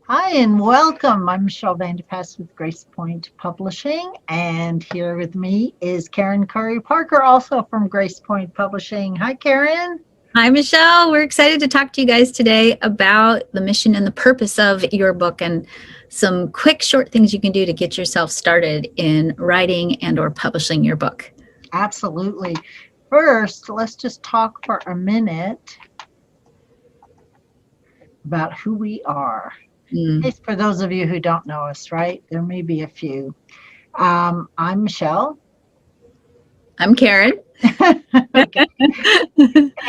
Hi and welcome. I'm Michelle Vandepas with GracePoint Publishing, and here with me is Karen Curry Parker, also from GracePoint Publishing. Hi, Karen. Hi, Michelle. We're excited to talk to you guys today about the mission and the purpose of your book and some quick, short things you can do to get yourself started in writing and or publishing your book. Absolutely. First, let's just talk for a minute about who we are. For those of you who don't know us, right? There may be a few. I'm Michelle. I'm Karen. Okay.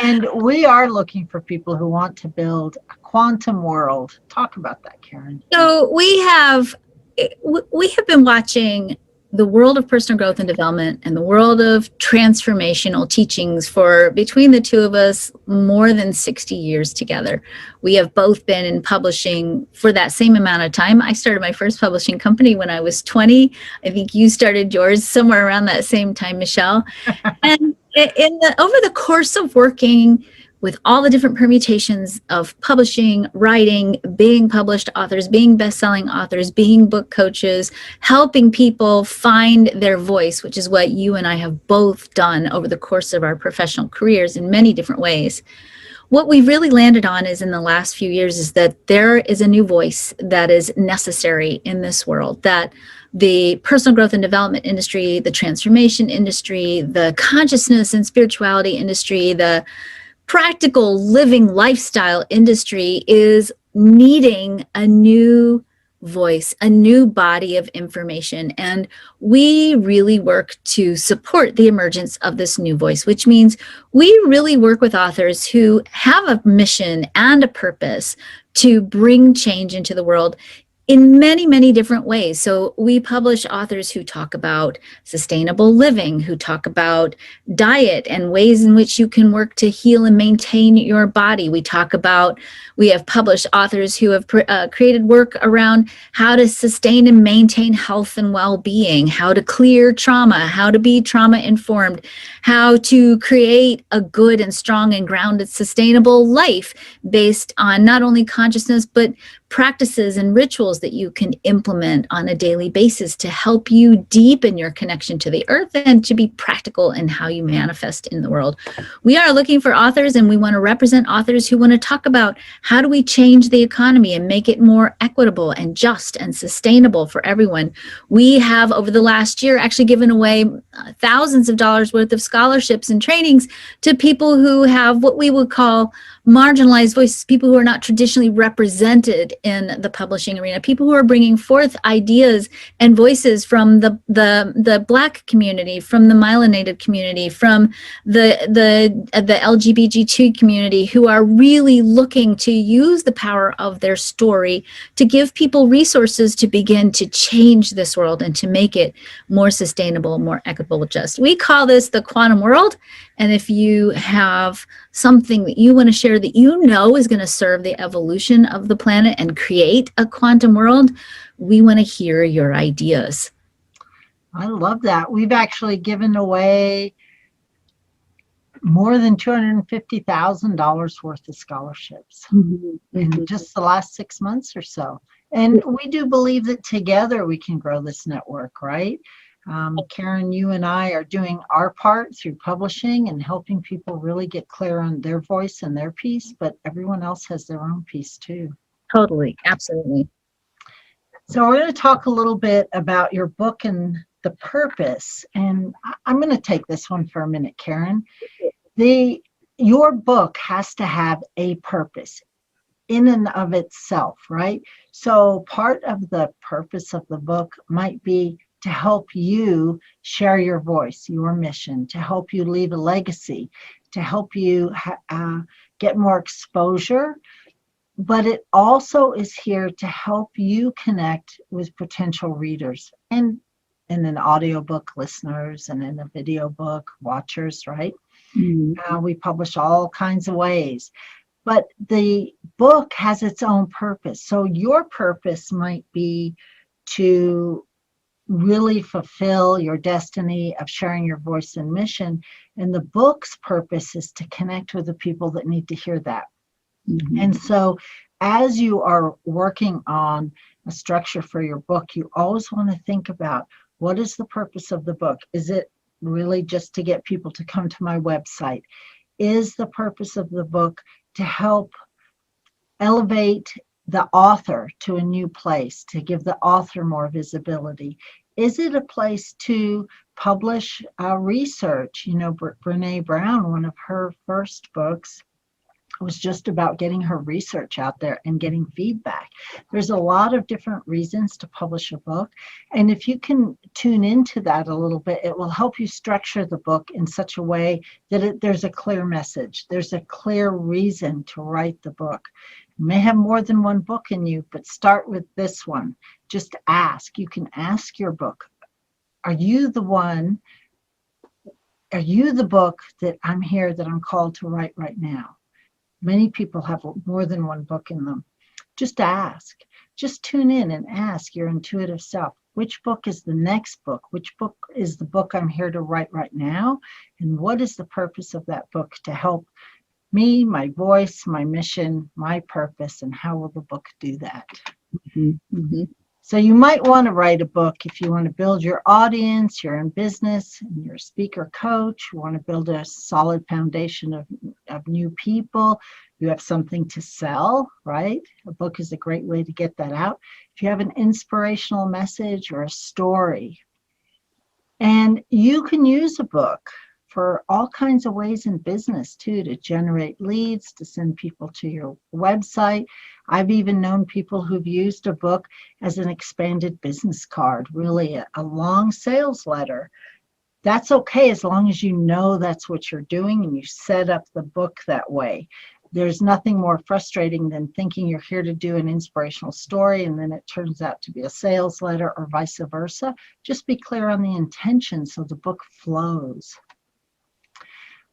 And we are looking for people who want to build a quantum world. Talk about that, Karen. So we have been watching the world of personal growth and development and the world of transformational teachings for, between the two of us, more than 60 years together. We have both been in publishing for that same amount of time. I started my first publishing company when I was 20. I think you started yours somewhere around that same time, Michelle. And over the course of working with all the different permutations of publishing, writing, being published authors, being best-selling authors, being book coaches, helping people find their voice, which is what you and I have both done over the course of our professional careers in many different ways. What we've really landed on is in the last few years is that there is a new voice that is necessary in this world, that the personal growth and development industry, the transformation industry, the consciousness and spirituality industry, the practical living lifestyle industry is needing a new voice, a new body of information. And we really work to support the emergence of this new voice, which means we really work with authors who have a mission and a purpose to bring change into the world in many, many different ways. So we publish authors who talk about sustainable living, who talk about diet and ways in which you can work to heal and maintain your body. We have published authors who have created work around how to sustain and maintain health and well-being, how to clear trauma, how to be trauma-informed, how to create a good and strong and grounded, sustainable life based on not only consciousness, but practices and rituals that you can implement on a daily basis to help you deepen your connection to the earth and to be practical in how you manifest in the world. We are looking for authors, and we want to represent authors who want to talk about how do we change the economy and make it more equitable and just and sustainable for everyone. We have, over the last year, actually given away thousands of dollars worth of scholarships and trainings to people who have what we would call marginalized voices, people who are not traditionally represented in the publishing arena, people who are bringing forth ideas and voices from the Black community, from the myelinated community, from the LGBTQ community, who are really looking to use the power of their story to give people resources to begin to change this world and to make it more sustainable, more equitable, just. We call this the quantum world. And if you have something that you want to share that you know is going to serve the evolution of the planet and create a quantum world, we want to hear your ideas. I love that. We've actually given away more than $250,000 worth of scholarships in just the last 6 months or so. And we do believe that together we can grow this network, right? Karen, you and I are doing our part through publishing and helping people really get clear on their voice and their piece, but everyone else has their own piece too. Totally, absolutely. So we're going to talk a little bit about your book and the purpose. And I'm going to take this one for a minute, Karen. Your book has to have a purpose in and of itself, right? So part of the purpose of the book might be to help you share your voice, your mission, to help you leave a legacy, to help you get more exposure. But it also is here to help you connect with potential readers and in an audiobook listeners and in a video book watchers, right? We publish all kinds of ways. But the book has its own purpose. So your purpose might be to really fulfill your destiny of sharing your voice and mission. And the book's purpose is to connect with the people that need to hear that. And so as you are working on a structure for your book, you always want to think about, what is the purpose of the book? Is it really just to get people to come to my website? Is the purpose of the book to help elevate the author to a new place, to give the author more visibility? Is it a place to publish research? You know, Brene Brown, one of her first books was just about getting her research out there and getting feedback. There's a lot of different reasons to publish a book. And if you can tune into that a little bit, it will help you structure the book in such a way that there's a clear message. There's a clear reason to write the book. You may have more than one book in you, but start with this one. Just ask. You can ask your book, are you the book that I'm here, that I'm called to write right now? Many people have more than one book in them. Just ask. Just tune in and ask your intuitive self, which book is the next book? Which book is the book I'm here to write right now? And what is the purpose of that book to help me, my voice, my mission, my purpose, and how will the book do that? Mm-hmm. Mm-hmm. So you might want to write a book if you want to build your audience, you're in business, and you're a speaker coach, you want to build a solid foundation of new people, you have something to sell, right? A book is a great way to get that out. If you have an inspirational message or a story, and you can use a book for all kinds of ways in business too, to generate leads, to send people to your website. I've even known people who've used a book as an expanded business card, really a long sales letter. That's okay as long as you know that's what you're doing and you set up the book that way. There's nothing more frustrating than thinking you're here to do an inspirational story and then it turns out to be a sales letter or vice versa. Just be clear on the intention so the book flows.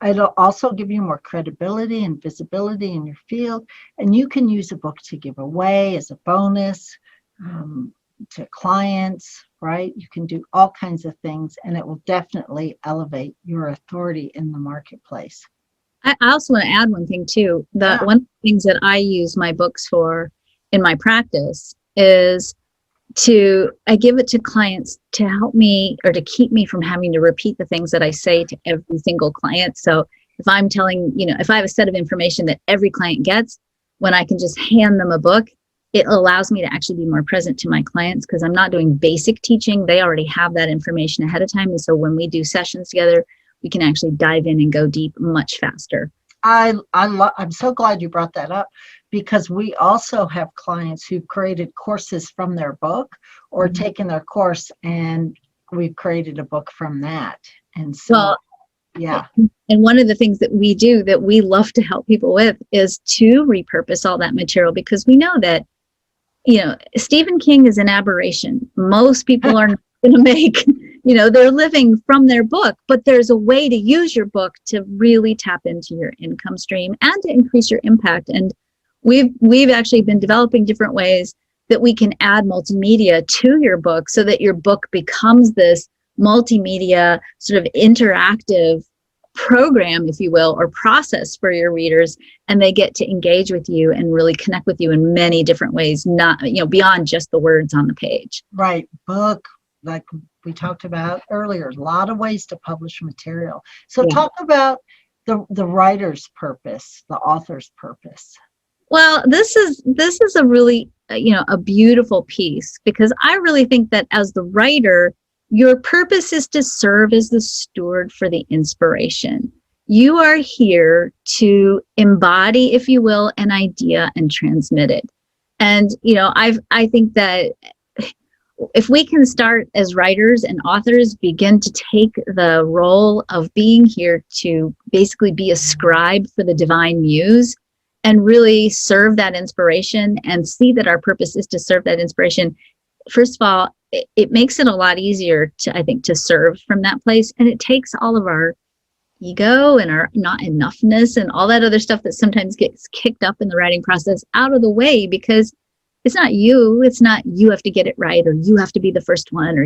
It'll also give you more credibility and visibility in your field. And you can use a book to give away as a bonus to clients, right? You can do all kinds of things, and it will definitely elevate your authority in the marketplace. I also want to add one thing too. One of the things that I use my books for in my practice is I give it to clients to help me or to keep me from having to repeat the things that I say to every single client. So if I'm telling, if I have a set of information that every client gets, when I can just hand them a book, it allows me to actually be more present to my clients because I'm not doing basic teaching. They already have that information ahead of time. And so when we do sessions together, we can actually dive in and go deep much faster. I'm so glad you brought that up, because we also have clients who've created courses from their book or taken their course and we've created a book from that. And so, yeah. And one of the things that we do that we love to help people with is to repurpose all that material, because we know that, Stephen King is an aberration. Most people are not going to make, they're living from their book, but there's a way to use your book to really tap into your income stream and to increase your impact. And we've actually been developing different ways that we can add multimedia to your book so that your book becomes this multimedia sort of interactive program, if you will, or process for your readers, and they get to engage with you and really connect with you in many different ways, not, beyond just the words on the page. Right. Book, like we talked about earlier, a lot of ways to publish material. So talk about the writer's purpose, the author's purpose. Well, this is a really, a beautiful piece, because I really think that as the writer, your purpose is to serve as the steward for the inspiration. You are here to embody, if you will, an idea and transmit it. And, I think that if we can start as writers and authors, begin to take the role of being here to basically be a scribe for the divine muse and really serve that inspiration and see that our purpose is to serve that inspiration. First of all, it makes it a lot easier to serve from that place. And it takes all of our ego and our not enoughness and all that other stuff that sometimes gets kicked up in the writing process out of the way, because it's not you have to get it right, or you have to be the first one, or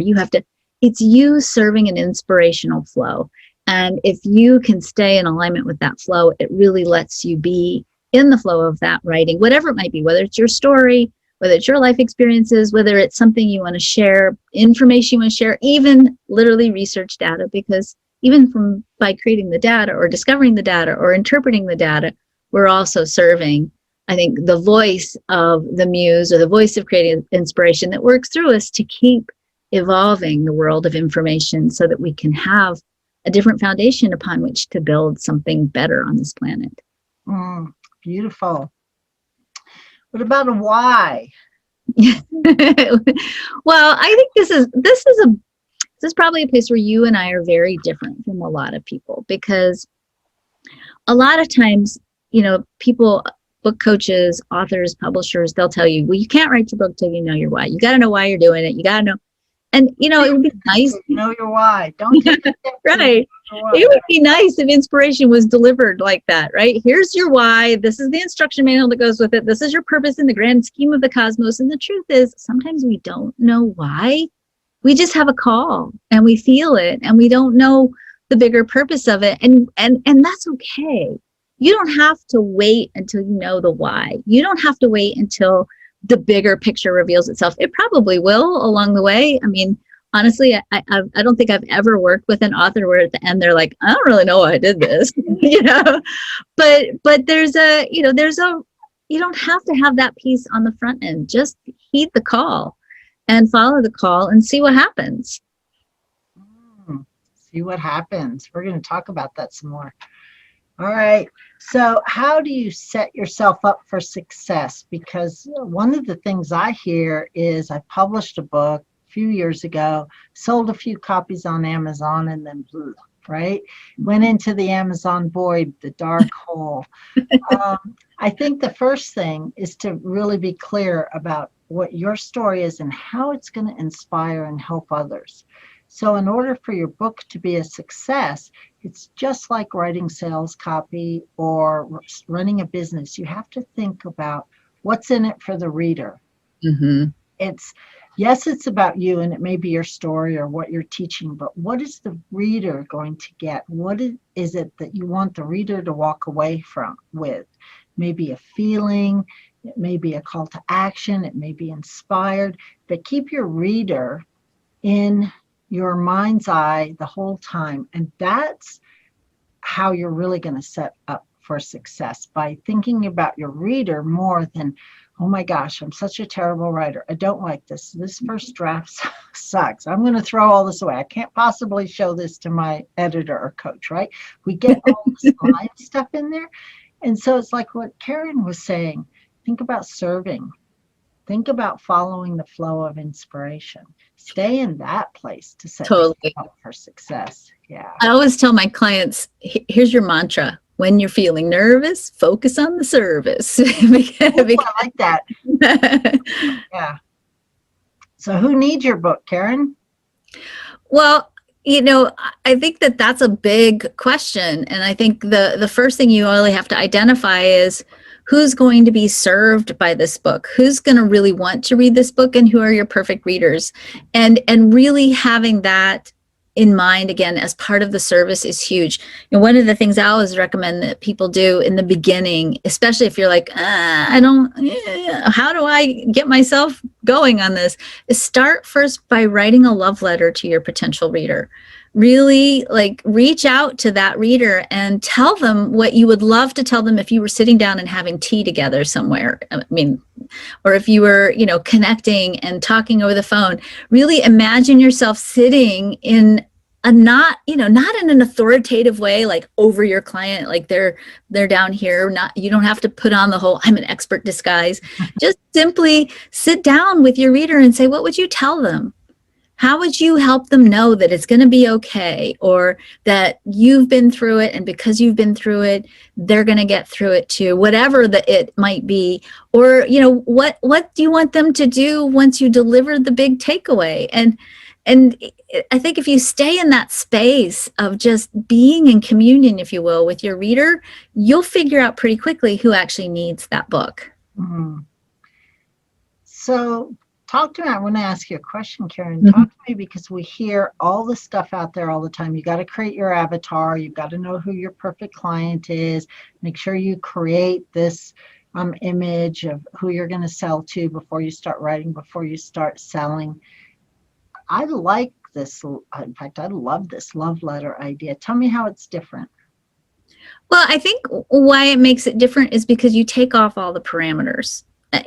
it's you serving an inspirational flow. And if you can stay in alignment with that flow, it really lets you be in the flow of that writing, whatever it might be, whether it's your story, whether it's your life experiences, whether it's something you want to share, information you want to share, even literally research data, because even by creating the data or discovering the data or interpreting the data, we're also serving, I think, the voice of the muse or the voice of creative inspiration that works through us to keep evolving the world of information so that we can have a different foundation upon which to build something better on this planet. Beautiful. What about a why? Well, I think this is probably a place where you and I are very different from a lot of people, because a lot of times, people, book coaches, authors, publishers, they'll tell you, well, you can't write your book till you know your why. You got to know why you're doing it. You got to know. And, it would be nice. Know your why. Don't take it. Right. It would be nice if inspiration was delivered like that, right? Here's your why. This is the instruction manual that goes with it. This is your purpose in the grand scheme of the cosmos. And the truth is, sometimes we don't know why. We just have a call and we feel it and we don't know the bigger purpose of it. And that's okay. You don't have to wait until you know the why. You don't have to wait until the bigger picture reveals itself. It probably will along the way. I mean, honestly, I don't think I've ever worked with an author where at the end they're like, I don't really know why I did this, but there's you don't have to have that piece on the front end. Just heed the call and follow the call and see what happens. See what happens. We're going to talk about that some more. All right. So how do you set yourself up for success? Because one of the things I hear is I published a book a few years ago, sold a few copies on Amazon, and then right? Went into the Amazon void, the dark hole. I think the first thing is to really be clear about what your story is and how it's going to inspire and help others. So in order for your book to be a success, it's just like writing sales copy or running a business. You have to think about what's in it for the reader. Mm-hmm. It's about you and it may be your story or what you're teaching, but what is the reader going to get? What is it that you want the reader to walk away with? Maybe a feeling, it may be a call to action, it may be inspired, but keep your reader in your mind's eye the whole time. And that's how you're really going to set up for success, by thinking about your reader more than, oh my gosh, I'm such a terrible writer. I don't like this. This first draft sucks. I'm going to throw all this away. I can't possibly show this to my editor or coach, right? We get all this live stuff in there. And so it's like what Karen was saying, think about serving. Think about following the flow of inspiration. Stay in that place to set yourself up for success. Yeah. I always tell my clients, here's your mantra. When you're feeling nervous, focus on the service. I like that. Yeah. So who needs your book, Karen? Well, I think that's a big question. And I think the first thing you really have to identify is who's going to be served by this book, who's going to really want to read this book, and who are your perfect readers. And really having that in mind, again, as part of the service is huge. And one of the things I always recommend that people do in the beginning, especially if you're like, how do I get myself going on this, is start first by writing a love letter to your potential reader. Really reach out to that reader and tell them what you would love to tell them if you were sitting down and having tea together somewhere. I mean, or if you were, connecting and talking over the phone. Really imagine yourself sitting in a not in an authoritative way, like over your client, like they're down here. You don't have to put on the whole I'm an expert disguise. Just simply sit down with your reader and say, what would you tell them? How would you help them know that it's going to be okay, or that you've been through it, and because you've been through it, they're going to get through it too, whatever it might be? Or, what do you want them to do once you deliver the big takeaway? And I think if you stay in that space of just being in communion, if you will, with your reader, you'll figure out pretty quickly who actually needs that book. Mm-hmm. So talk to me. I want to ask you a question, Karen. Mhm. Talk to me, because we hear all the stuff out there all the time. You got to create your avatar. You've got to know who your perfect client is. Make sure you create this image of who you're going to sell to before you start writing, before you start selling. I like this. In fact, I love this love letter idea. Tell me how it's different. Well, I think why it makes it different is because you take off all the parameters. And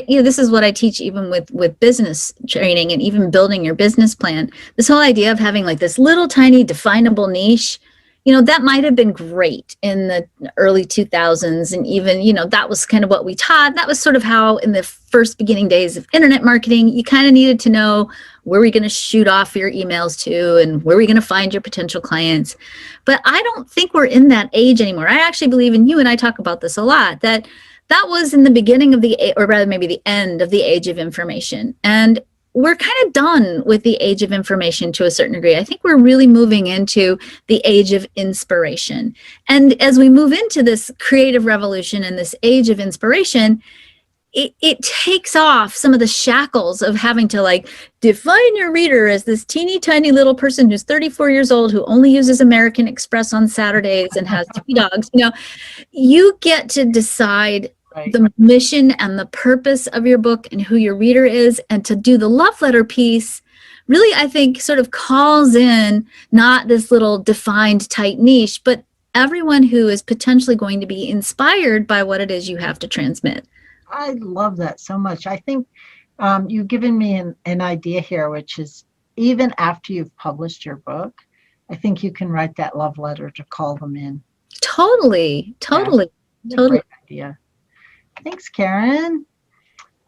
this is what I teach even with business training and even building your business plan. This whole idea of having like this little tiny definable niche, that might have been great in the early 2000s. And even, that was kind of what we taught. That was sort of how in the first beginning days of internet marketing, you kind of needed to know where we're going to shoot off your emails to and where we're going to find your potential clients. But I don't think we're in that age anymore. I actually believe, and you and I talk about this a lot, that was in the beginning of or rather maybe the end of the age of information. And we're kind of done with the age of information to a certain degree. I think we're really moving into the age of inspiration. And as we move into this creative revolution and this age of inspiration, it takes off some of the shackles of having to like define your reader as this teeny tiny little person who's 34 years old, who only uses American Express on Saturdays and has 3 dogs. You get to decide the mission and the purpose of your book and who your reader is. And to do the love letter piece, really, I think sort of calls in not this little defined tight niche, but everyone who is potentially going to be inspired by what it is you have to transmit. I love that so much. I think you've given me an idea here, which is even after you've published your book, I think you can write that love letter to call them in. Totally. Yeah, great idea. Thanks, Karen.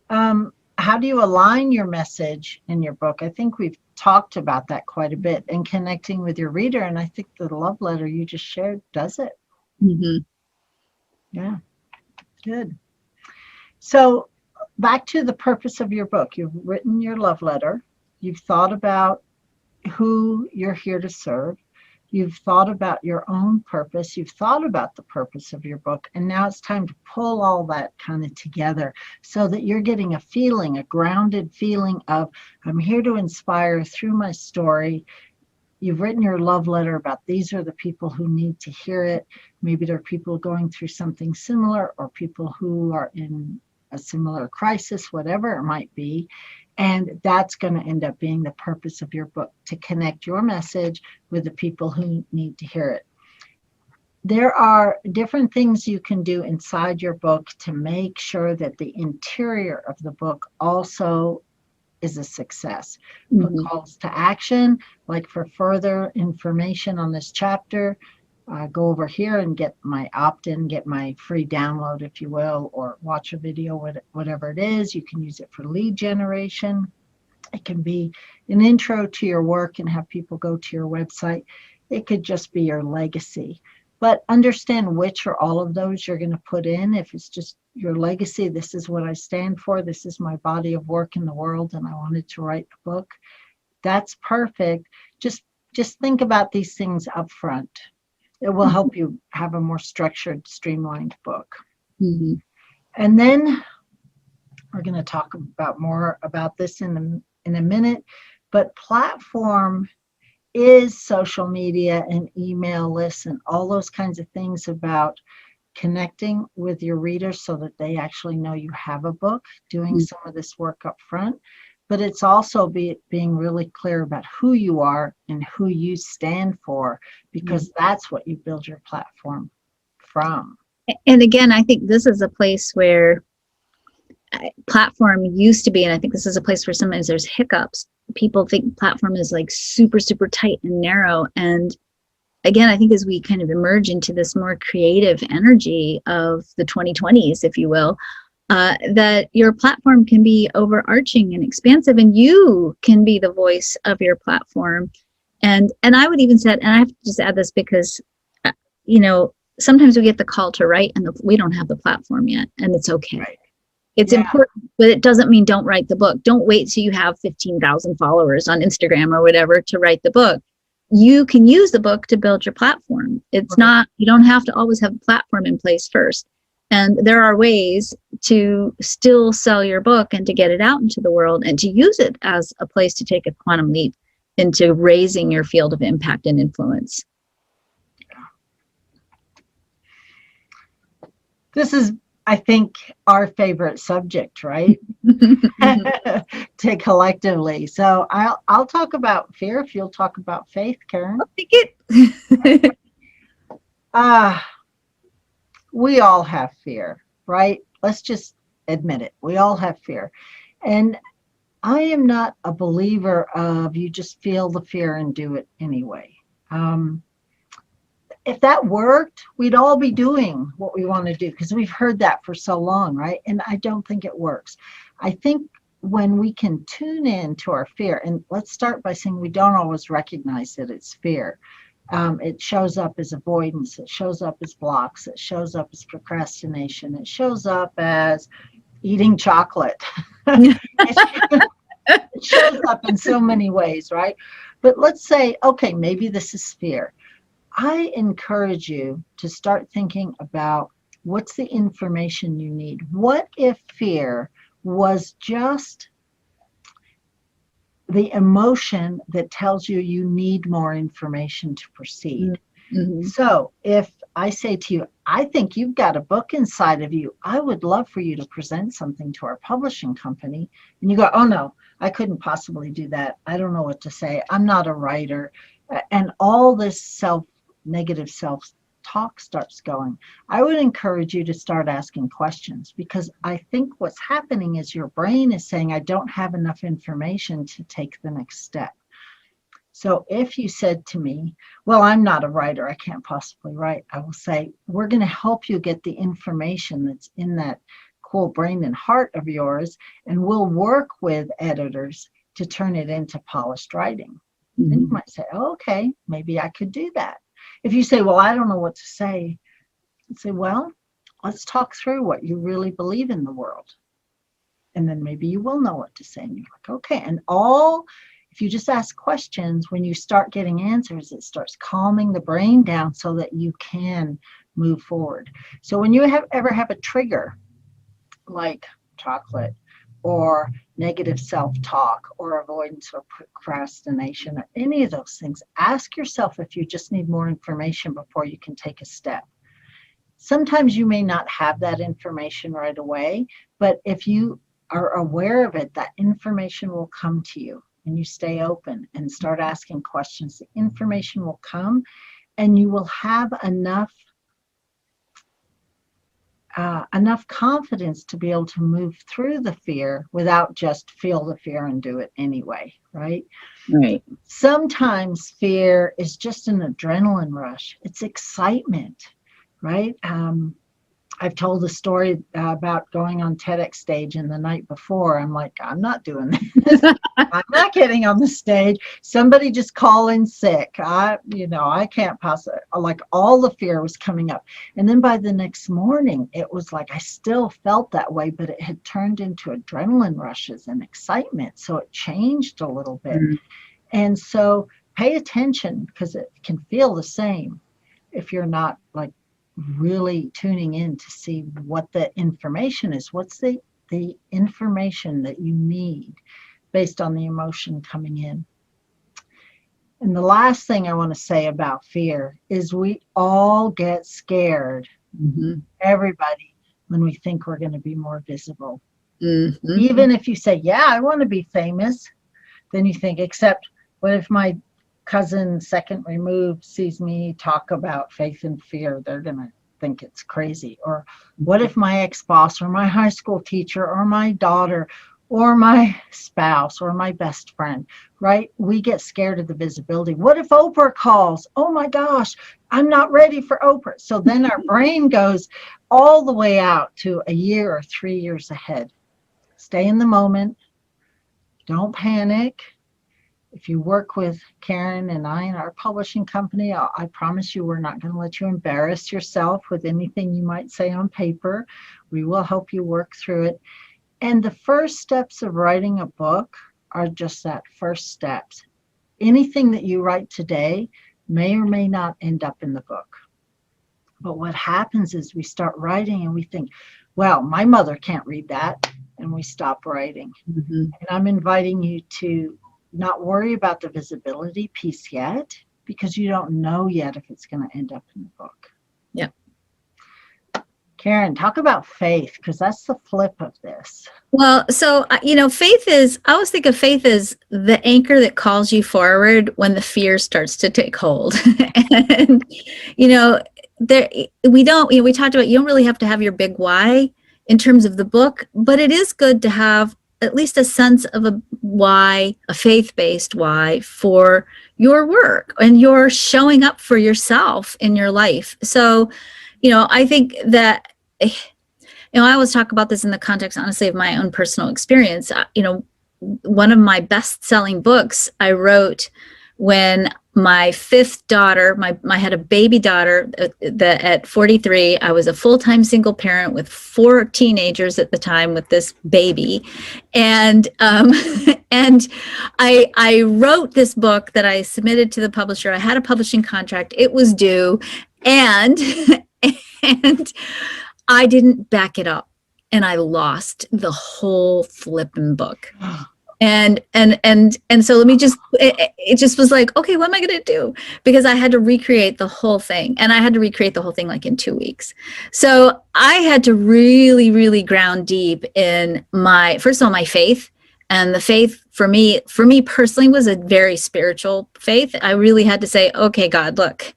How do you align your message in your book? I think we've talked about that quite a bit, and connecting with your reader. And I think the love letter you just shared does it. Mm-hmm. Yeah, good. So back to the purpose of your book. You've written your love letter. You've thought about who you're here to serve. You've thought about your own purpose. You've thought about the purpose of your book. And now it's time to pull all that kind of together so that you're getting a feeling, a grounded feeling of, I'm here to inspire through my story. You've written your love letter about these are the people who need to hear it. Maybe they're people going through something similar, or people who are in a similar crisis, whatever it might be. And that's going to end up being the purpose of your book, to connect your message with the people who need to hear it. There are different things you can do inside your book to make sure that the interior of the book also is a success. Put calls to action, like for further information on this chapter, go over here and get my opt-in, get my free download, if you will, or watch a video, whatever it is. You can use it for lead generation. It can be an intro to your work and have people go to your website. It could just be your legacy. But understand which or all of those you're going to put in. If it's just your legacy, this is what I stand for, this is my body of work in the world, and I wanted to write the book, that's perfect. Just think about these things up front. It will help you have a more structured, streamlined book. Mm-hmm. And then we're going to talk about more about this in a minute, but platform is social media and email lists and all those kinds of things about connecting with your readers so that they actually know you have a book, doing some of this work up front. But it's also being really clear about who you are and who you stand for, because that's what you build your platform from. And again, I think this is a place where platform used to be, and I think this is a place where sometimes there's hiccups. People think platform is like super, super tight and narrow. And again, I think as we kind of emerge into this more creative energy of the 2020s, if you will, that your platform can be overarching and expansive, and you can be the voice of your platform. And I would even say, and I have to just add this because, sometimes we get the call to write and we don't have the platform yet, and it's okay. Right. It's important, but it doesn't mean don't write the book. Don't wait till you have 15,000 followers on Instagram or whatever to write the book. You can use the book to build your platform. It's not, you don't have to always have the platform in place first. And there are ways to still sell your book and to get it out into the world and to use it as a place to take a quantum leap into raising your field of impact and influence. This is, I think, our favorite subject, right? To collectively. So I'll talk about fear if you'll talk about faith, Karen. I'll take it. We all have fear, right? Let's just admit it. We all have fear. And I am not a believer of you just feel the fear and do it anyway. If that worked, we'd all be doing what we want to do because we've heard that for so long, right? And I don't think it works. I think when we can tune in to our fear, and let's start by saying we don't always recognize that it's fear. It shows up as avoidance. It shows up as blocks. It shows up as procrastination. It shows up as eating chocolate. It shows up in so many ways, right? But let's say, okay, maybe this is fear. I encourage you to start thinking about what's the information you need. What if fear was just the emotion that tells you you need more information to proceed? Mm-hmm. So if I say to you, I think you've got a book inside of you, I would love for you to present something to our publishing company. And you go, oh no, I couldn't possibly do that. I don't know what to say. I'm not a writer. And all this negative self-talk starts going. I would encourage you to start asking questions because I think what's happening is your brain is saying, I don't have enough information to take the next step. So if you said to me, well, I'm not a writer, I can't possibly write, I will say, we're going to help you get the information that's in that cool brain and heart of yours, and we'll work with editors to turn it into polished writing. Mm-hmm. Then you might say, oh, okay, maybe I could do that. If you say, well, I don't know what to say, I'd say, well, let's talk through what you really believe in the world. And then maybe you will know what to say. And you're like, okay. And if you just ask questions, when you start getting answers, it starts calming the brain down so that you can move forward. So when you ever have a trigger like chocolate or negative self-talk or avoidance or procrastination or any of those things, ask yourself if you just need more information before you can take a step. Sometimes you may not have that information right away, but if you are aware of it, that information will come to you and you stay open and start asking questions. The information will come and you will have enough confidence to be able to move through the fear without just feel the fear and do it anyway, right? Right. Sometimes fear is just an adrenaline rush. It's excitement, right? I've told the story about going on TEDx stage, and the night before, I'm like, I'm not doing this. I'm not getting on the stage. Somebody just call in sick. I can't possibly, like all the fear was coming up. And then by the next morning, it was like I still felt that way, but it had turned into adrenaline rushes and excitement. So it changed a little bit. Mm-hmm. And so pay attention because it can feel the same if you're not like really tuning in to see what the information is. What's the information that you need based on the emotion coming in? And the last thing I want to say about fear is we all get scared, mm-hmm. everybody, when we think we're going to be more visible. Mm-hmm. Even if you say, yeah, I want to be famous, then you think, except what if my cousin second removed sees me talk about faith and fear? They're going to think it's crazy. Or what if my ex-boss or my high school teacher or my daughter or my spouse or my best friend, right? We get scared of the visibility. What if Oprah calls? Oh my gosh, I'm not ready for Oprah. So then our brain goes all the way out to a year or 3 years ahead. Stay in the moment. Don't panic. If you work with Karen and I and our publishing company, I promise you we're not going to let you embarrass yourself with anything you might say on paper. We will help you work through it. And the first steps of writing a book are just that, first steps. Anything that you write today may or may not end up in the book. But what happens is we start writing and we think, well, my mother can't read that. And we stop writing. Mm-hmm. And I'm inviting you to not worry about the visibility piece yet, because you don't know yet if it's going to end up in the book. Yep. Karen, talk about faith, because that's the flip of this. Well, so, faith is, I always think of faith as the anchor that calls you forward when the fear starts to take hold. And, there, we talked about, you don't really have to have your big why in terms of the book, but it is good to have at least a sense of a why, a faith-based why for your work and your showing up for yourself in your life. So, I think that, I always talk about this in the context, honestly, of my own personal experience. One of my best-selling books I wrote when my fifth daughter, I had a baby daughter that at 43, I was a full-time single parent with 4 teenagers at the time with this baby. And, and I wrote this book that I submitted to the publisher. I had a publishing contract. It was due. And I didn't back it up, and I lost the whole flipping book. And so let me just, it just was like, okay, what am I going to do? Because I had to recreate the whole thing, and I had to recreate the whole thing like in 2 weeks. So I had to really, really ground deep in first of all, my faith. And the faith for me personally was a very spiritual faith. I really had to say, okay, God, look,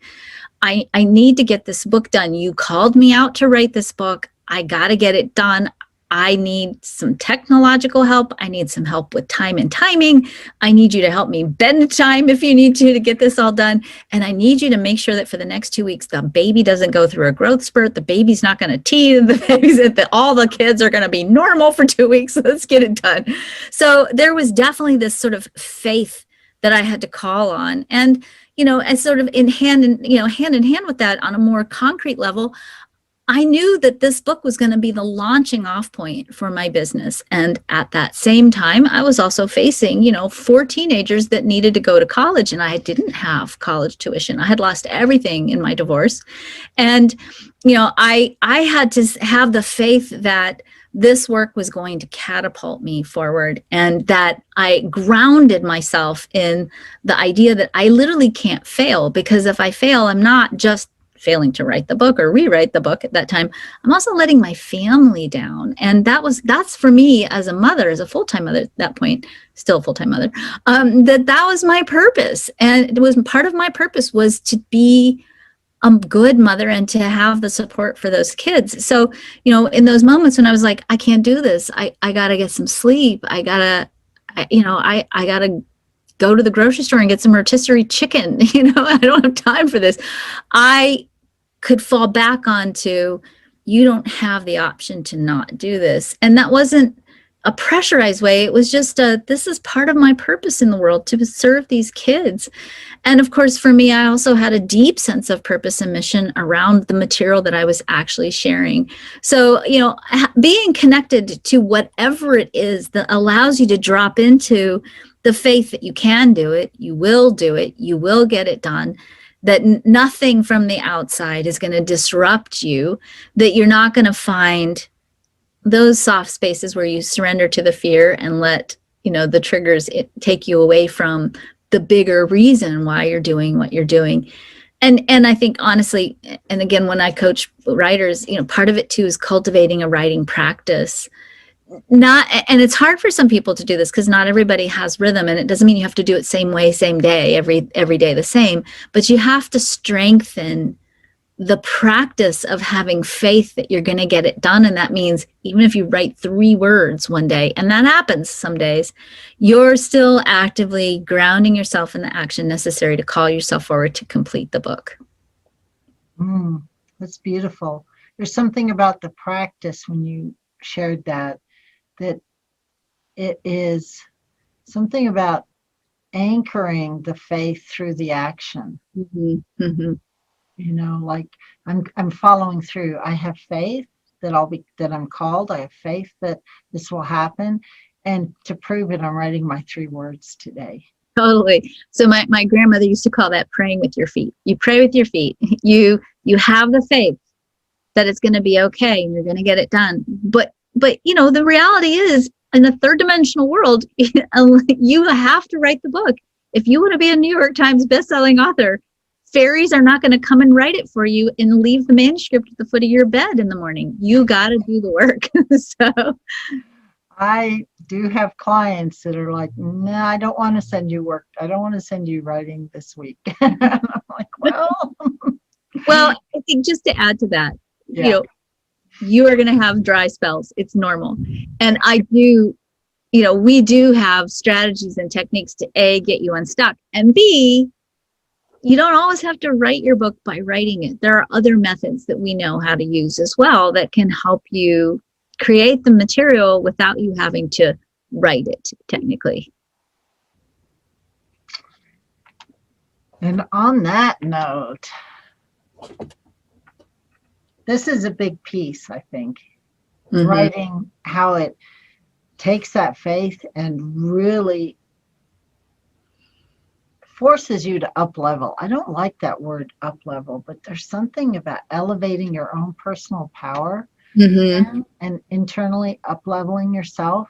I need to get this book done. You called me out to write this book. I got to get it done. I need some technological help. I need some help with time and timing. I need you to help me bend time if you need to get this all done. And I need you to make sure that for the next 2 weeks, the baby doesn't go through a growth spurt. The baby's not going to teeth. All the kids are going to be normal for 2 weeks. Let's get it done. So there was definitely this sort of faith that I had to call on. And, as sort of hand in hand with that on a more concrete level, I knew that this book was going to be the launching off point for my business. And at that same time, I was also facing, 4 teenagers that needed to go to college, and I didn't have college tuition. I had lost everything in my divorce. And, I had to have the faith that this work was going to catapult me forward, and that I grounded myself in the idea that I literally can't fail, because if I fail, I'm not just failing to write the book or rewrite the book at that time. I'm also letting my family down. And that's for me as a mother, as a full-time mother at that point, still a full-time mother, that was my purpose. And it was part of my purpose was to be a good mother and to have the support for those kids. So, in those moments when I was like, I can't do this, I gotta get some sleep. I gotta go to the grocery store and get some rotisserie chicken. I don't have time for this. I could fall back onto, you don't have the option to not do this. And that wasn't a pressurized way. It was just this is part of my purpose in the world, to serve these kids. And of course, for me, I also had a deep sense of purpose and mission around the material that I was actually sharing. So, being connected to whatever it is that allows you to drop into the faith that you can do it, you will get it done, that nothing from the outside is going to disrupt you, that you're not going to find those soft spaces where you surrender to the fear and let, the triggers take you away from the bigger reason why you're doing what you're doing. And I think honestly, and again, when I coach writers, part of it too is cultivating a writing practice. And it's hard for some people to do this because not everybody has rhythm, and it doesn't mean you have to do it same way, same day, every day the same, but you have to strengthen the practice of having faith that you're going to get it done. And that means even if you write 3 words one day, and that happens some days, you're still actively grounding yourself in the action necessary to call yourself forward to complete the book. That's beautiful. There's something about the practice when you shared that it is something about anchoring the faith through the action. Mm-hmm. Mm-hmm. Like I'm following through. I have faith that I'm called. I have faith that this will happen. And to prove it, I'm writing my 3 words today. Totally. So my grandmother used to call that praying with your feet. You pray with your feet. You have the faith that it's going to be okay and you're going to get it done. But the reality is, in a third dimensional world, you have to write the book. If you want to be a New York Times bestselling author, fairies are not going to come and write it for you and leave the manuscript at the foot of your bed in the morning. You got to do the work. So I do have clients that are like, no, I don't want to send you work. I don't want to send you writing this week. I'm like, well, I think just to add to that, yeah. You are going to have dry spells. It's normal. And we do have strategies and techniques to A, get you unstuck, and B, you don't always have to write your book by writing it. There are other methods that we know how to use as well that can help you create the material without you having to write it technically. And on that note, this is a big piece, I think. Mm-hmm. Writing how it takes that faith and really forces you to up level. I don't like that word up level, but there's something about elevating your own personal power and internally up leveling yourself.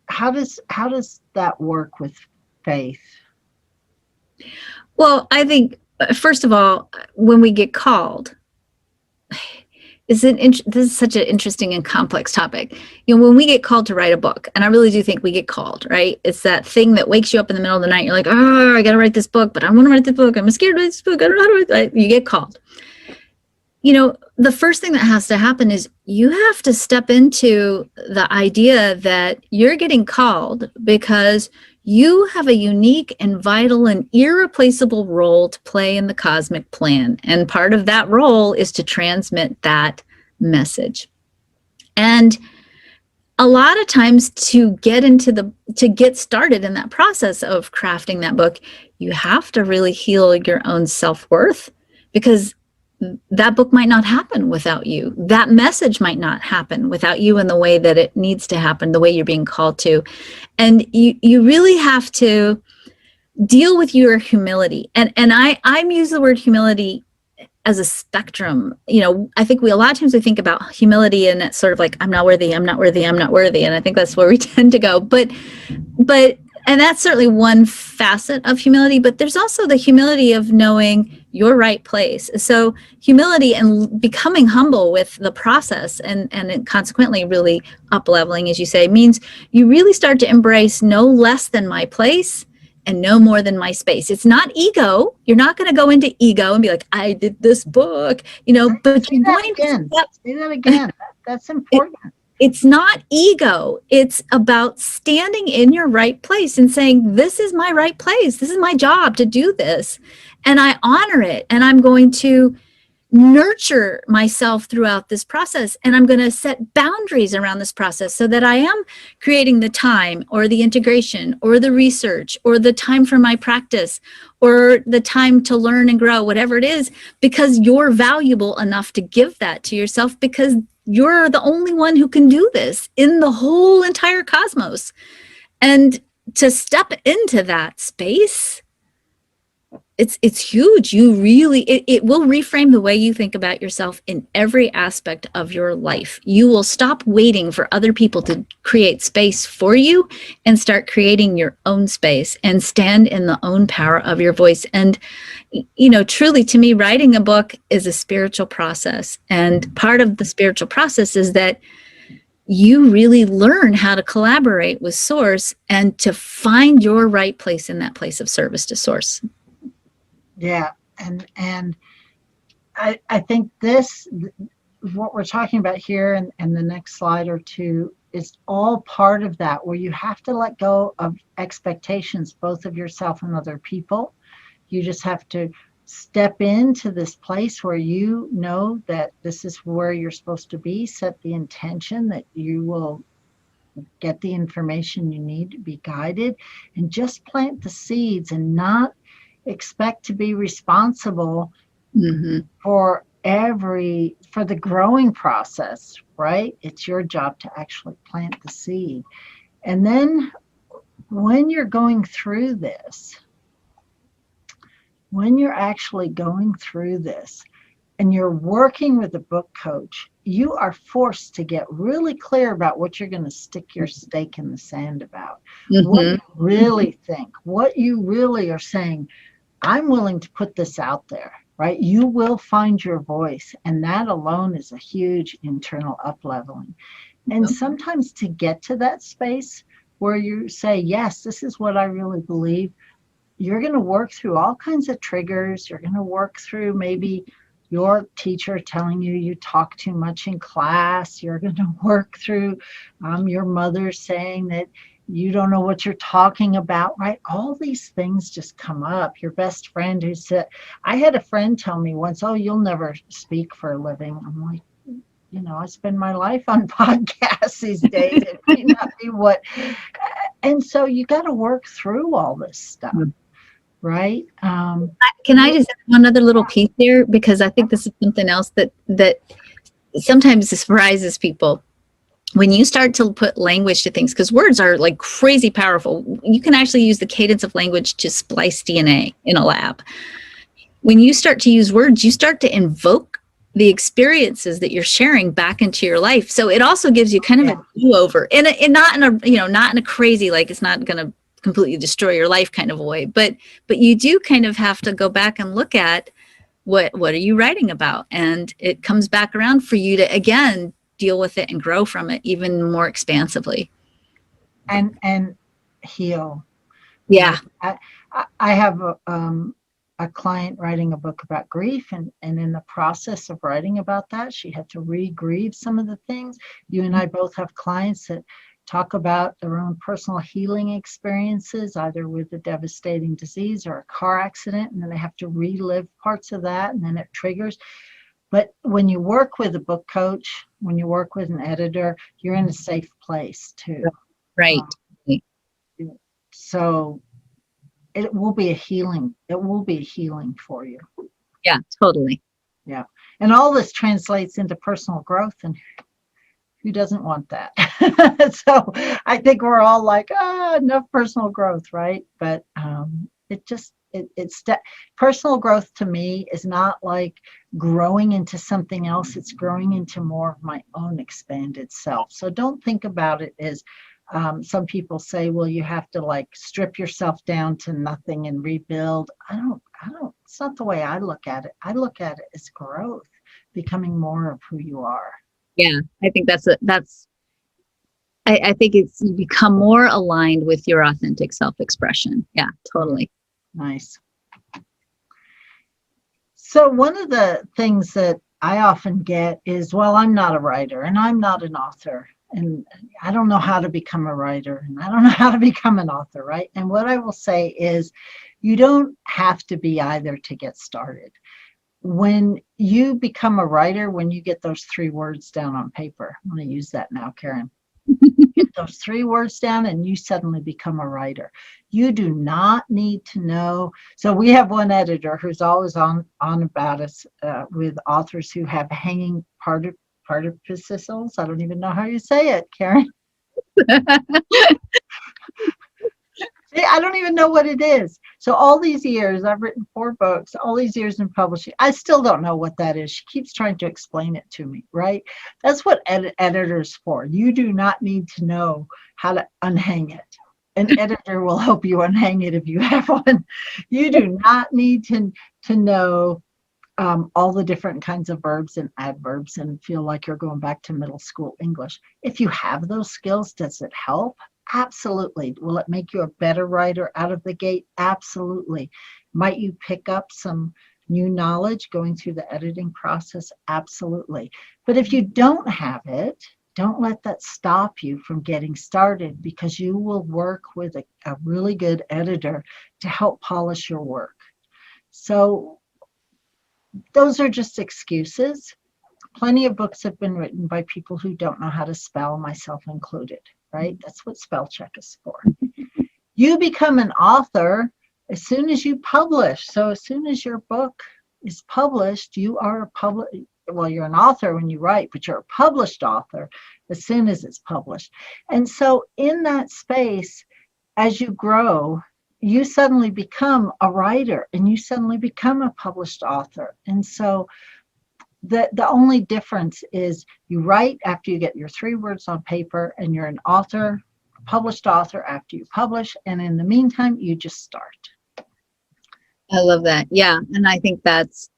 How does that work with faith? Well, I think first of all, when we get called, this is such an interesting and complex topic. When we get called to write a book, and I really do think we get called, right? It's that thing that wakes you up in the middle of the night. You're like, oh, I got to write this book, but I want to write this book. I'm scared to write this book. I don't know how to write it. You get called. The first thing that has to happen is you have to step into the idea that you're getting called because you have a unique and vital and irreplaceable role to play in the cosmic plan. And part of that role is to transmit that message. And a lot of times to get started in that process of crafting that book, you have to really heal your own self-worth, because that book might not happen without you. That message might not happen without you in the way that it needs to happen, the way you're being called to. And you really have to deal with your humility. And I use the word humility as a spectrum. I think a lot of times we think about humility and it's sort of like, I'm not worthy, I'm not worthy, I'm not worthy. And I think that's where we tend to go. But and that's certainly one facet of humility, but there's also the humility of knowing your right place. So humility and becoming humble with the process and consequently really up-leveling, as you say, means you really start to embrace no less than my place and no more than my space. It's not ego. You're not going to go into ego and be like, I did this book, but you're going to say that again. That's important. It's not ego. It's about standing in your right place and saying, this is my right place. This is my job to do this. And I honor it. And I'm going to nurture myself throughout this process. And I'm going to set boundaries around this process so that I am creating the time or the integration or the research or the time for my practice or the time to learn and grow, whatever it is, because you're valuable enough to give that to yourself, because you're the only one who can do this in the whole entire cosmos. And to step into that space, it's huge. It will reframe the way you think about yourself in every aspect of your life. You will stop waiting for other people to create space for you and start creating your own space and stand in the own power of your voice. And, truly to me, writing a book is a spiritual process. And part of the spiritual process is that you really learn how to collaborate with Source and to find your right place in that place of service to Source. Yeah, and I think what we're talking about here and the next slide or two is all part of that, where you have to let go of expectations, both of yourself and other people. You just have to step into this place where you know that this is where you're supposed to be, set the intention that you will get the information you need to be guided, and just plant the seeds and not expect to be responsible for the growing process, right? It's your job to actually plant the seed. And then when you're going through this, when you're actually going through this and you're working with a book coach, you are forced to get really clear about what you're going to stick your stake in the sand about, what you really think, what you really are saying. I'm willing to put this out there, right? You will find your voice, and that alone is a huge internal up-leveling. And sometimes to get to that space where you say, yes, this is what I really believe, you're going to work through all kinds of triggers. You're going to work through maybe your teacher telling you you talk too much in class. You're going to work through your mother saying that you don't know what you're talking about, right? All these things just come up. Your best friend who said, I had a friend tell me once, oh, you'll never speak for a living. I'm like, I spend my life on podcasts these days. It may not be what. And so you got to work through all this stuff. Right. Can I just add one other little piece there? Because I think this is something else that sometimes surprises people. When you start to put language to things, because words are like crazy powerful. You can actually use the cadence of language to splice DNA in a lab. When you start to use words, you start to invoke the experiences that you're sharing back into your life. So it also gives you kind of a do-over, and not in a crazy, like it's not going to completely destroy your life kind of a way, but you do kind of have to go back and look at what are you writing about, and it comes back around for you to again deal with it and grow from it even more expansively and heal. Yeah. I have a client writing a book about grief, and in the process of writing about that, she had to re-grieve some of the things. You and I both have clients that talk about their own personal healing experiences, either with a devastating disease or a car accident, and then they have to relive parts of that, and then it triggers. But when you work with a book coach, when you work with an editor, you're in a safe place too. Right. So it will be a healing. It will be a healing for you. Yeah, totally. Yeah. And all this translates into personal growth, and who doesn't want that? So I think we're all like, enough personal growth, right? But it's personal growth to me is not like growing into something else. It's growing into more of my own expanded self. So don't think about it as some people say, well, you have to like strip yourself down to nothing and rebuild. I don't, it's not the way I look at it. I look at it as growth, becoming more of who you are. Yeah, I think I think it's you become more aligned with your authentic self-expression. Yeah, totally. Nice. So one of the things that I often get is, well, I'm not a writer and I'm not an author, and I don't know how to become a writer, and I don't know how to become an author, right? And what I will say is you don't have to be either to get started. When you become a writer, when you get those 3 words down on paper, I'm going to use that now, Karen. Get those 3 words down and you suddenly become a writer. You do not need to know. So we have one editor who's always on about us with authors who have hanging participles. I don't even know how you say it, Karen. I don't even know what it is. So all these years, I've written 4 books, all these years in publishing, I still don't know what that is. She keeps trying to explain it to me, right? That's what editors for. You do not need to know how to unhang it. An editor will help you unhang it if you have one. You do not need to know all the different kinds of verbs and adverbs and feel like you're going back to middle school English. If you have those skills, does it help? Absolutely. Will it make you a better writer out of the gate? Absolutely. Might you pick up some new knowledge going through the editing process? Absolutely. But if you don't have it, don't let that stop you from getting started, because you will work with a really good editor to help polish your work. So those are just excuses. Plenty of books have been written by people who don't know how to spell, myself included, right? That's what spell check is for. You become an author as soon as you publish. So as soon as your book is published, you are you're an author when you write, but you're a published author as soon as it's published. And so in that space, as you grow, you suddenly become a writer and you suddenly become a published author. And so the only difference is you write after you get your 3 words on paper, and you're an author, a published author after you publish. And in the meantime, you just start. I love that. Yeah. And I think that's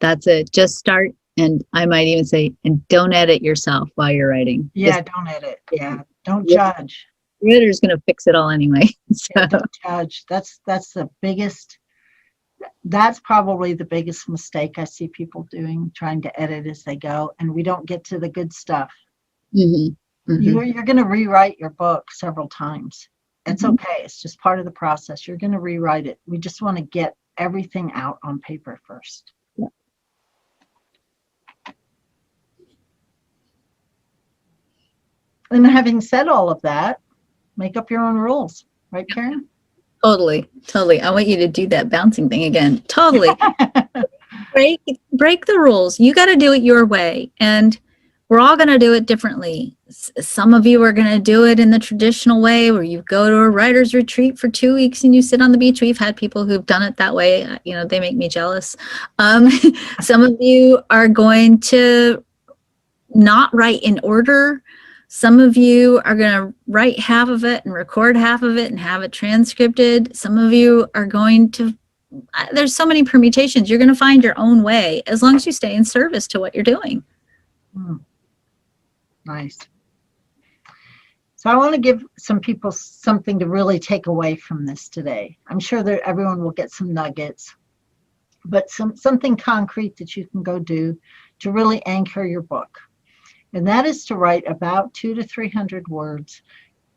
it. Just start. And I might even say, and don't edit yourself while you're writing. Yeah, don't edit. Yeah, don't judge. The editor's going to fix it all anyway. So. Yeah, don't judge. That's the biggest. That's probably the biggest mistake I see people doing, trying to edit as they go, and we don't get to the good stuff. Mm-hmm. Mm-hmm. You're going to rewrite your book several times. It's okay. It's just part of the process. You're going to rewrite it. We just want to get everything out on paper first. Yeah. And having said all of that, make up your own rules, right, Karen? Totally. I want you to do that bouncing thing again. Totally. break the rules. You got to do it your way. And we're all going to do it differently. Some of you are going to do it in the traditional way, where you go to a writer's retreat for 2 weeks and you sit on the beach. We've had people who've done it that way. They make me jealous. Some of you are going to not write in order. Some of you are going to write half of it and record half of it and have it transcripted. Some of you are going to, there's so many permutations. You're going to find your own way as long as you stay in service to what you're doing. Nice. So I want to give some people something to really take away from this today. I'm sure that everyone will get some nuggets, but something concrete that you can go do to really anchor your book. And that is to write about 200 to 300 words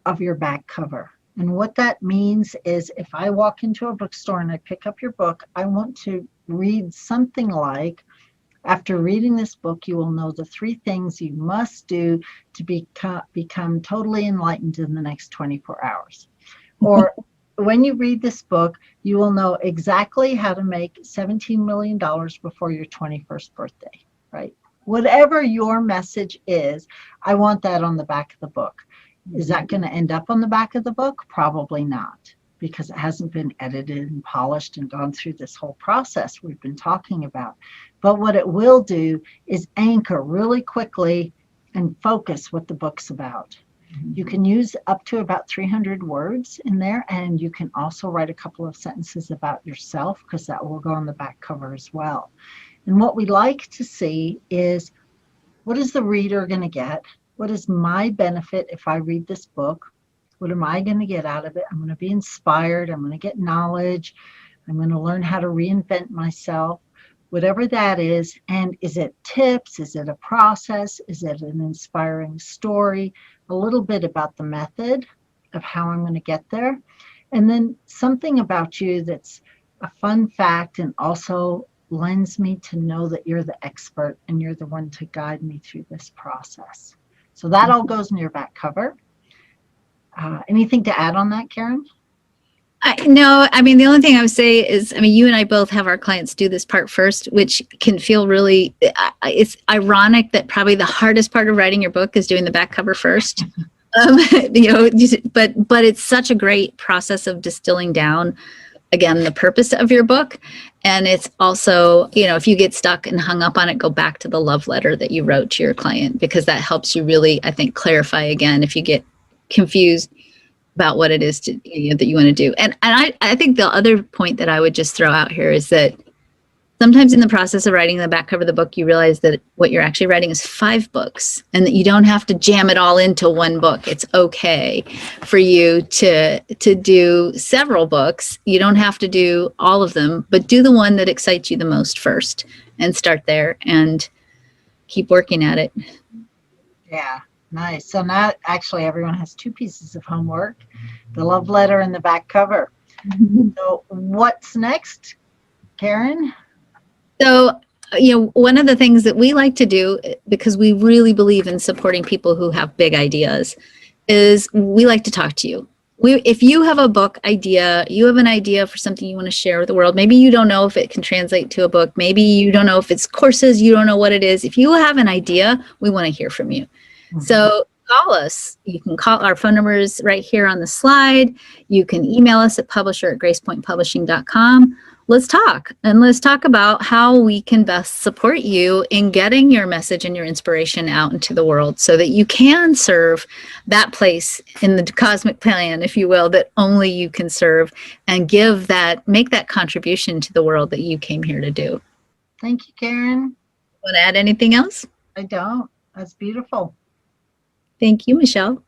of your back cover. And what that means is, if I walk into a bookstore and I pick up your book, I want to read something like, after reading this book, you will know the 3 things you must do to become totally enlightened in the next 24 hours. Or when you read this book, you will know exactly how to make $17 million before your 21st birthday, right? Whatever your message is, I want that on the back of the book. Is that going to end up on the back of the book? Probably not, because it hasn't been edited and polished and gone through this whole process we've been talking about. But what it will do is anchor really quickly and focus what the book's about. You can use up to about 300 words in there, and you can also write a couple of sentences about yourself, because that will go on the back cover as well. And what we like to see is, what is the reader going to get? What is my benefit if I read this book? What am I going to get out of it? I'm going to be inspired. I'm going to get knowledge. I'm going to learn how to reinvent myself, whatever that is. And is it tips? Is it a process? Is it an inspiring story? A little bit about the method of how I'm going to get there. And then something about you that's a fun fact and also lends me to know that you're the expert and you're the one to guide me through this process. So that all goes in your back cover. Anything to add on that, Karen? No, the only thing I would say is, you and I both have our clients do this part first, which can feel really, it's ironic that probably the hardest part of writing your book is doing the back cover first. But it's such a great process of distilling down, again, the purpose of your book. And it's also, if you get stuck and hung up on it, go back to the love letter that you wrote to your client, because that helps you really, I think, clarify again if you get confused about what it is that you want to do. And I think the other point that I would just throw out here is that sometimes in the process of writing the back cover of the book, you realize that what you're actually writing is 5 books, and that you don't have to jam it all into one book. It's okay for you to do several books. You don't have to do all of them, but do the one that excites you the most first, and start there and keep working at it. Yeah. Nice. So now actually everyone has 2 pieces of homework, the love letter and the back cover. So what's next, Karen? So, one of the things that we like to do, because we really believe in supporting people who have big ideas, is we like to talk to you. If you have a book idea, you have an idea for something you want to share with the world, maybe you don't know if it can translate to a book, maybe you don't know if it's courses, you don't know what it is. If you have an idea, we want to hear from you. So call us. You can call, our phone number is right here on the slide. You can email us at publisher@gracepointpublishing.com. Let's talk, and let's talk about how we can best support you in getting your message and your inspiration out into the world so that you can serve that place in the cosmic plan, if you will, that only you can serve, and make that contribution to the world that you came here to do. Thank you, Karen. Want to add anything else? I don't. That's beautiful. Thank you, Michelle.